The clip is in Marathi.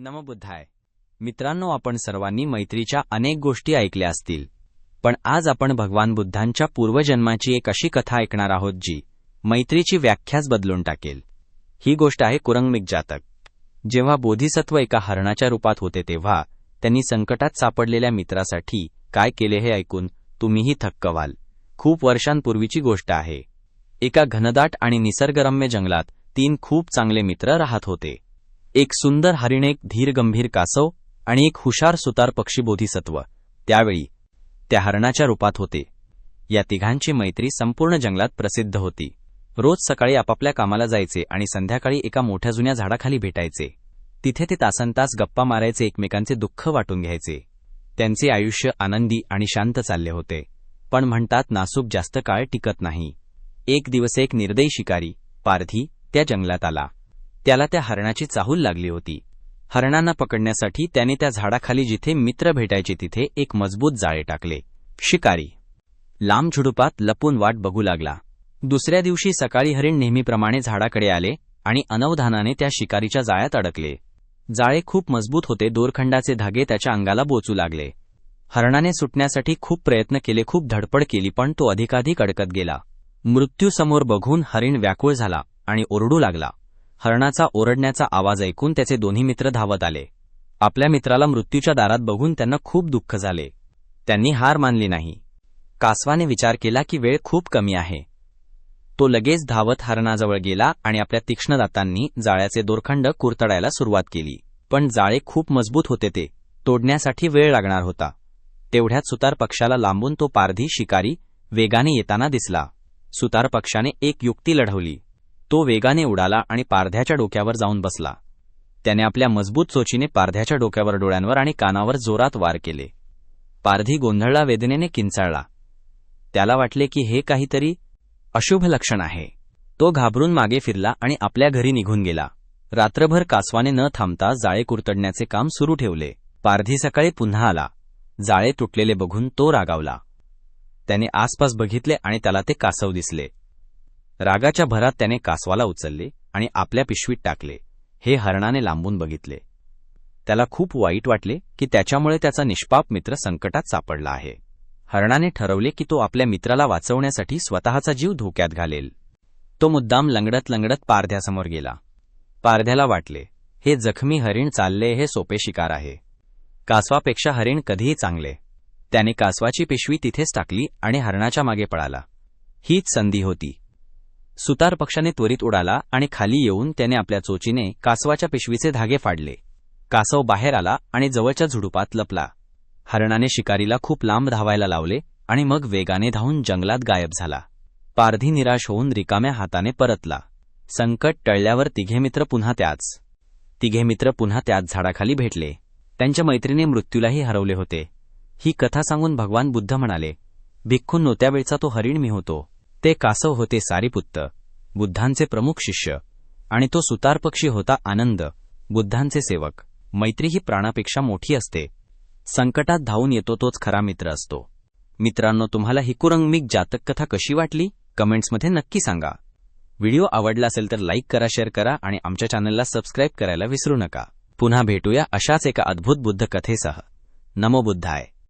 नमो बुद्धाय. मित्रांनो, आपण सर्वांनी मैत्रीच्या अनेक गोष्टी ऐकल्या असतील, पण आज आपण भगवान बुद्धांच्या पूर्वजन्माची एक अशी कथा ऐकणार आहोत जी मैत्रीची व्याख्याच बदलून टाकेल. ही गोष्ट आहे कुरंगमिग जातक. जेव्हा बोधिसत्व एका हरणाच्या रूपात होते तेव्हा त्यांनी संकटात सापडलेल्या मित्रासाठी काय केले हे ऐकून तुम्हीही थक्क व्हाल. खूप वर्षांपूर्वीची गोष्ट आहे. एका घनदाट आणि निसर्गरम्य जंगलात 3 खूप चांगले मित्र राहत होते. एक सुंदर हरिण, एक धीरगंभीर कासव आणि एक हुशार सुतार पक्षी बोधिसत्व त्यावेळी त्या हरणाच्या रूपात होते. या तिघांची मैत्री संपूर्ण जंगलात प्रसिद्ध होती. रोज सकाळी आपापल्या कामाला जायचे आणि संध्याकाळी एका मोठ्या जुन्या झाडाखाली भेटायचे. तिथे ते तासनतास गप्पा मारायचे, एकमेकांचे दुःख वाटून घ्यायचे. त्यांचे आयुष्य आनंदी आणि शांत चालले होते. पण म्हणतात, नासूक जास्त काळ टिकत नाही. एक दिवस एक निर्दयी शिकारी पारधी त्या जंगलात आला. त्याला त्या हरणाची चाहूल लागली होती. हरणांना पकडण्यासाठी त्याने त्या झाडाखाली जिथे मित्र भेटायचे तिथे एक मजबूत जाळे टाकले. शिकारी लांब झुडुपात लपून वाट बघू लागला. दुसऱ्या दिवशी सकाळी हरिण नेहमीप्रमाणे झाडाकडे आले आणि अनवधानाने त्या शिकारीच्या जाळ्यात अडकले. जाळे खूप मजबूत होते. दोरखंडाचे धागे त्याच्या अंगाला बोचू लागले. हरणाने सुटण्यासाठी खूप प्रयत्न केले, खूप धडपड केली, पण तो अधिकाधिक अडकत गेला. मृत्यूसमोर बघून हरिण व्याकुळ झाला आणि ओरडू लागला. हरणाचा ओरडण्याचा आवाज ऐकून त्याचे दोन्ही मित्र धावत आले. आपल्या मित्राला मृत्यूच्या दारात बघून त्यांना खूप दुःख झाले. त्यांनी हार मानली नाही. कासवाने विचार केला की वेळ खूप कमी आहे. तो लगेच धावत हरणाजवळ गेला आणि आपल्या तीक्ष्ण दातांनी जाळ्याचे दोरखंड कुरतडायला सुरुवात केली. पण जाळे खूप मजबूत होते, ते तोडण्यासाठी वेळ लागणार होता. तेवढ्यात सुतार पक्षाला लांबून तो पारधी शिकारी वेगाने येताना दिसला. सुतार पक्षाने एक युक्ती लढवली. तो वेगाने उडाला आणि पारध्याच्या डोक्यावर जाऊन बसला. त्याने आपल्या मजबूत चोचीने पारध्याच्या डोक्यावर, डोळ्यांवर आणि कानावर जोरात वार केले. पारधी गोंधळला, वेदनेने किंचाळला. त्याला वाटले की हे काहीतरी अशुभ लक्षण आहे. तो घाबरून मागे फिरला आणि आपल्या घरी निघून गेला. रात्रभर कासवाने न थांबता जाळे कुरतडण्याचे काम सुरू ठेवले. पारधी सकाळी पुन्हा आला. जाळे तुटलेले बघून तो रागावला. त्याने आसपास बघितले आणि त्याला ते कासव दिसले. रागाच्या भरात त्याने कासवाला उचलले आणि आपल्या पिशवीत टाकले. हे हरणाने लांबून बघितले. त्याला खूप वाईट वाटले की त्याच्यामुळे त्याचा निष्पाप मित्र संकटात सापडला आहे. हरणाने ठरवले की तो आपल्या मित्राला वाचवण्यासाठी स्वतःचा जीव धोक्यात घालेल. तो मुद्दाम लंगडत लंगडत पारध्यासमोर गेला. पारध्याला वाटले, हे जखमी हरिण चालले हे सोपे शिकार आहे. कासवापेक्षा हरिण कधीही चांगले. त्याने कासवाची पिशवी तिथेच टाकली आणि हरणाच्या मागे पळाला. हीच संधी होती. सुतार पक्षाने त्वरित उडाला आणि खाली येऊन त्याने आपल्या चोचीने कासवाच्या पिशवीचे धागे फाडले. कासव बाहेर आला आणि जवळच्या झुडुपात लपला. हरणाने शिकारीला खूप लांब धावायला लावले आणि मग वेगाने धावून जंगलात गायब झाला. पारधी निराश होऊन रिकाम्या हाताने परतला. संकट टळल्यावर तिघे मित्र पुन्हा त्याच झाडाखाली भेटले. त्यांच्या मैत्रीने मृत्यूलाही हरवले होते. ही कथा सांगून भगवान बुद्ध म्हणाले, भिक्खूंनो, त्यावेळचा तो हरिण मी होतो. ते कासव होते सारीपुत्त, बुद्धांचे प्रमुख शिष्य, आणि तो सुतार पक्षी होता आनंद, बुद्धांचे सेवक. मैत्री ही प्राणापेक्षा मोठी असते. संकटात धावून येतो तोच खरा मित्र असतो. मित्रांनो, तुम्हाला ही कुरंगमिग जातक कथा कशी वाटली कमेंट्समध्ये नक्की सांगा. व्हिडिओ आवडला असेल तर लाईक करा, शेअर करा आणि आमच्या चॅनलला सबस्क्राईब करायला विसरू नका. पुन्हा भेटूया अशाच एका अद्भुत बुद्ध कथेसह. नमो बुद्धाय.